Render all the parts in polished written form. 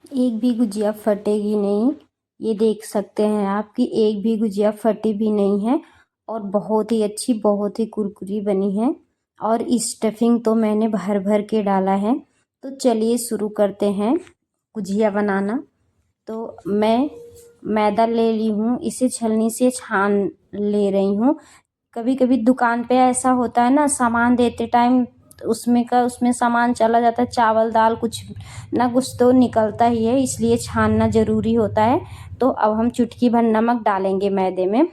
एक भी गुजिया फटेगी नहीं। ये देख सकते हैं आप कि एक भी गुजिया फटी भी नहीं है और बहुत ही अच्छी, बहुत ही कुरकुरी बनी है। और स्टफिंग तो मैंने भर भर के डाला है। तो चलिए शुरू करते हैं गुजिया बनाना। तो मैं मैदा ले ली हूँ, इसे छलनी से छान ले रही हूँ। कभी कभी दुकान पे ऐसा होता है ना, सामान देते टाइम उसमें सामान चला जाता है, चावल दाल कुछ ना कुछ तो निकलता ही है, इसलिए छानना ज़रूरी होता है। तो अब हम चुटकी भर नमक डालेंगे मैदे में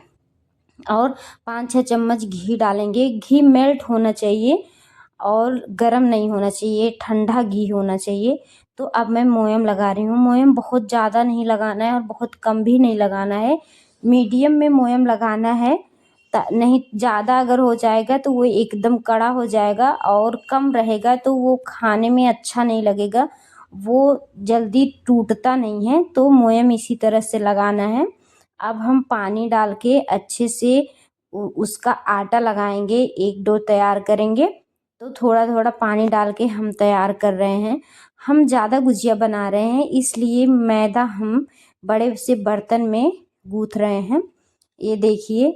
और 5-6 चम्मच घी डालेंगे। घी मेल्ट होना चाहिए और गरम नहीं होना चाहिए, ठंडा घी होना चाहिए। तो अब मैं मोयम लगा रही हूँ। मोयम बहुत ज़्यादा नहीं लगाना है और बहुत कम भी नहीं लगाना है, मीडियम में मोयम लगाना है। नहीं ज़्यादा अगर हो जाएगा तो वो एकदम कड़ा हो जाएगा और कम रहेगा तो वो खाने में अच्छा नहीं लगेगा, वो जल्दी टूटता नहीं है। तो मोयम इसी तरह से लगाना है। अब हम पानी डाल के अच्छे से उसका आटा लगाएंगे, एक डो तैयार करेंगे। तो थोड़ा थोड़ा पानी डाल के हम तैयार कर रहे हैं। हम ज़्यादा गुजिया बना रहे हैं, इसलिए मैदा हम बड़े से बर्तन में गूँथ रहे हैं। ये देखिए,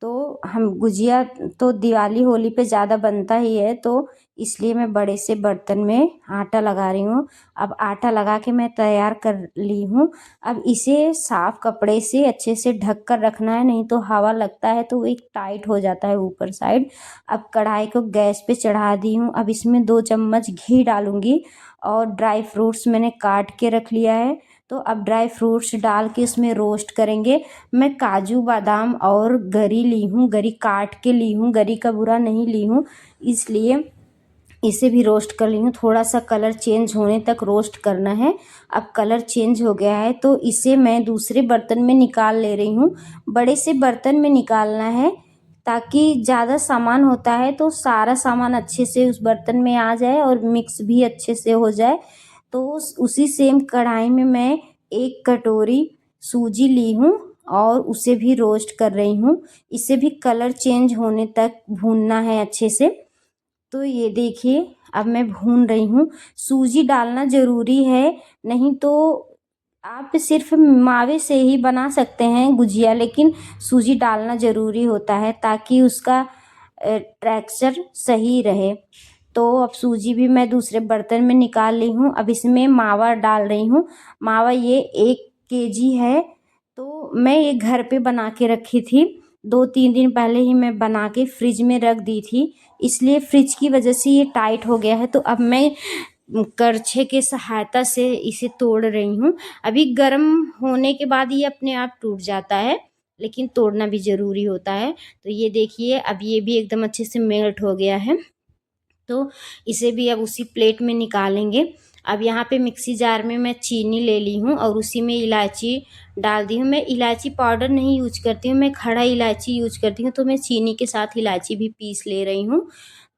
तो हम गुजिया तो दिवाली होली पे ज़्यादा बनता ही है, तो इसलिए मैं बड़े से बर्तन में आटा लगा रही हूँ। अब आटा लगा के मैं तैयार कर ली हूँ। अब इसे साफ कपड़े से अच्छे से ढक कर रखना है, नहीं तो हवा लगता है तो वो एक टाइट हो जाता है ऊपर साइड। अब कढ़ाई को गैस पे चढ़ा दी हूँ। अब इसमें 2 चम्मच घी डालूंगी और ड्राई फ्रूट्स मैंने काट के रख लिया है। तो अब ड्राई फ्रूट्स डाल के इसमें रोस्ट करेंगे। मैं काजू बादाम और गरी ली हूँ, गरी काट के ली हूँ, गरी का बुरा नहीं ली हूँ, इसलिए इसे भी रोस्ट कर ली हूँ। थोड़ा सा कलर चेंज होने तक रोस्ट करना है। अब कलर चेंज हो गया है तो इसे मैं दूसरे बर्तन में निकाल ले रही हूँ। बड़े से बर्तन में निकालना है ताकि ज़्यादा सामान होता है तो सारा सामान अच्छे से उस बर्तन में आ जाए और मिक्स भी अच्छे से हो जाए। तो उसी सेम कढ़ाई में मैं 1 कटोरी सूजी ली हूँ और उसे भी रोस्ट कर रही हूँ। इसे भी कलर चेंज होने तक भूनना है अच्छे से। तो ये देखिए, अब मैं भून रही हूँ। सूजी डालना ज़रूरी है, नहीं तो आप सिर्फ मावे से ही बना सकते हैं गुजिया, लेकिन सूजी डालना ज़रूरी होता है ताकि उसका टेक्सचर सही रहे। तो अब सूजी भी मैं दूसरे बर्तन में निकाल ली हूँ। अब इसमें मावा डाल रही हूँ। मावा ये 1 केजी है। तो मैं ये घर पे बना के रखी थी, 2-3 दिन पहले ही मैं बना के फ्रिज में रख दी थी, इसलिए फ्रिज की वजह से ये टाइट हो गया है। तो अब मैं करछे के सहायता से इसे तोड़ रही हूँ। अभी गर्म होने के बाद ये अपने आप टूट जाता है, लेकिन तोड़ना भी ज़रूरी होता है। तो ये देखिए, अब ये भी एकदम अच्छे से मेल्ट हो गया है। तो इसे भी अब उसी प्लेट में निकालेंगे। अब यहाँ पे मिक्सी जार में मैं चीनी ले ली हूँ और उसी में इलायची डाल दी हूँ। मैं इलायची पाउडर नहीं यूज करती हूँ, मैं खड़ा इलायची यूज करती हूँ। तो मैं चीनी के साथ इलायची भी पीस ले रही हूँ।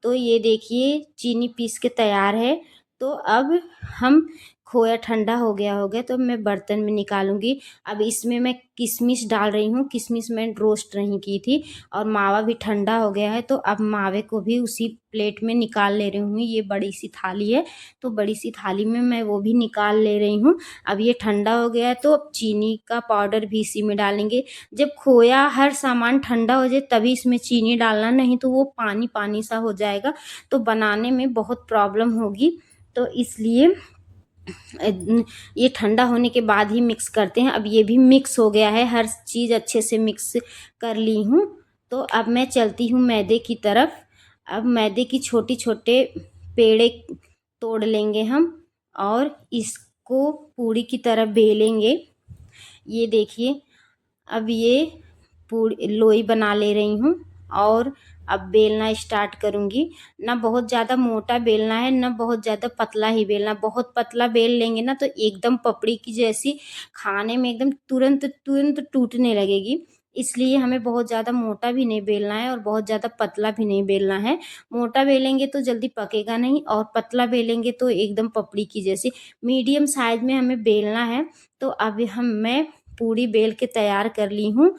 तो ये देखिए, चीनी पीस के तैयार है। तो अब हम खोया ठंडा हो गया होगा तो मैं बर्तन में निकालूंगी। अब इसमें मैं किशमिश डाल रही हूँ। किशमिश मैं रोस्ट नहीं की थी और मावा भी ठंडा हो गया है। तो अब मावे को भी उसी प्लेट में निकाल ले रही हूँ। ये बड़ी सी थाली है, तो बड़ी सी थाली में मैं वो भी निकाल ले रही हूँ। अब ये ठंडा हो गया है तो अब चीनी का पाउडर भी इसी में डालेंगे। जब खोया हर सामान ठंडा हो जाए तभी इसमें चीनी डालना, नहीं तो वो पानी पानी सा हो जाएगा तो बनाने में बहुत प्रॉब्लम होगी। तो इसलिए ये ठंडा होने के बाद ही मिक्स करते हैं। अब ये भी मिक्स हो गया है, हर चीज़ अच्छे से मिक्स कर ली हूँ। तो अब मैं चलती हूँ मैदे की तरफ। अब मैदे की छोटे छोटे पेड़े तोड़ लेंगे हम और इसको पूड़ी की तरह बेलेंगे। ये देखिए, अब ये पूड़ी लोई बना ले रही हूँ और अब बेलना स्टार्ट करूँगी। ना बहुत ज़्यादा मोटा बेलना है, ना बहुत ज़्यादा पतला ही बेलना। बहुत पतला बेल लेंगे ना तो एकदम पपड़ी की जैसी खाने में एकदम तुरंत तुरंत टूटने लगेगी। इसलिए हमें बहुत ज़्यादा मोटा भी नहीं बेलना है और बहुत ज़्यादा पतला भी नहीं बेलना है। मोटा बेलेंगे तो जल्दी पकेगा नहीं और पतला बेलेंगे तो एकदम पपड़ी की जैसी मीडियम साइज में हमें बेलना है। तो अभी मैं पूड़ी बेल के तैयार कर ली हूँ।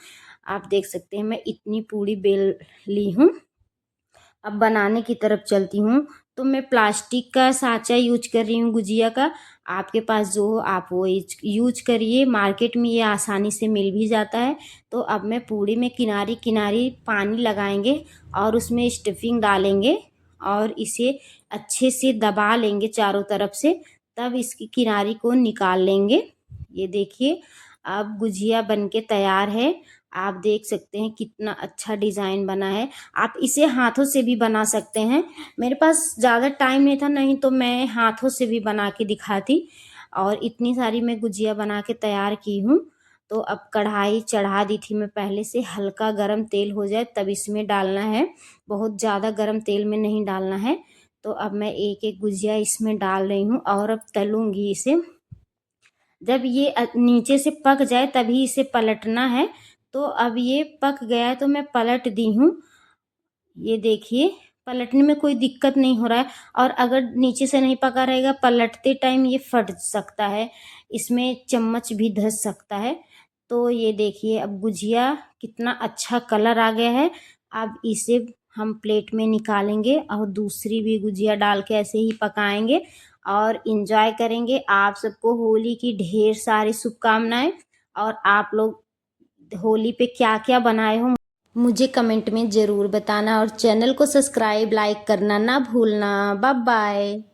आप देख सकते हैं मैं इतनी पूड़ी बेल ली हूँ। अब बनाने की तरफ चलती हूँ। तो मैं प्लास्टिक का साँचा यूज कर रही हूँ गुजिया का। आपके पास जो हो आप वो यूज करिए। मार्केट में ये आसानी से मिल भी जाता है। तो अब मैं पूड़ी में किनारी किनारी पानी लगाएंगे और उसमें स्टफिंग डालेंगे और इसे अच्छे से दबा लेंगे चारों तरफ से, तब इसकी किनारी को निकाल लेंगे। ये देखिए अब गुजिया बनके तैयार है। आप देख सकते हैं कितना अच्छा डिज़ाइन बना है। आप इसे हाथों से भी बना सकते हैं। मेरे पास ज़्यादा टाइम नहीं था, नहीं तो मैं हाथों से भी बना के दिखाती। और इतनी सारी मैं गुजिया बना के तैयार की हूँ। तो अब कढ़ाई चढ़ा दी थी मैं पहले से, हल्का गरम तेल हो जाए तब इसमें डालना है, बहुत ज़्यादा गरम तेल में नहीं डालना है। तो अब मैं एक एक गुजिया इसमें डाल रही हूँ और अब तलूँगी इसे। जब ये नीचे से पक जाए तभी इसे पलटना है। तो अब ये पक गया है तो मैं पलट दी हूँ। ये देखिए पलटने में कोई दिक्कत नहीं हो रहा है। और अगर नीचे से नहीं पका रहेगा, पलटते टाइम ये फट सकता है, इसमें चम्मच भी धंस सकता है। तो ये देखिए अब गुजिया कितना अच्छा कलर आ गया है। अब इसे हम प्लेट में निकालेंगे और दूसरी भी गुजिया डाल के ऐसे ही पकाएंगे और इंजॉय करेंगे। आप सबको होली की ढेर सारी शुभकामनाएं। और आप लोग होली पे क्या क्या बनाए हो मुझे कमेंट में ज़रूर बताना और चैनल को सब्सक्राइब लाइक करना ना भूलना। Bye bye.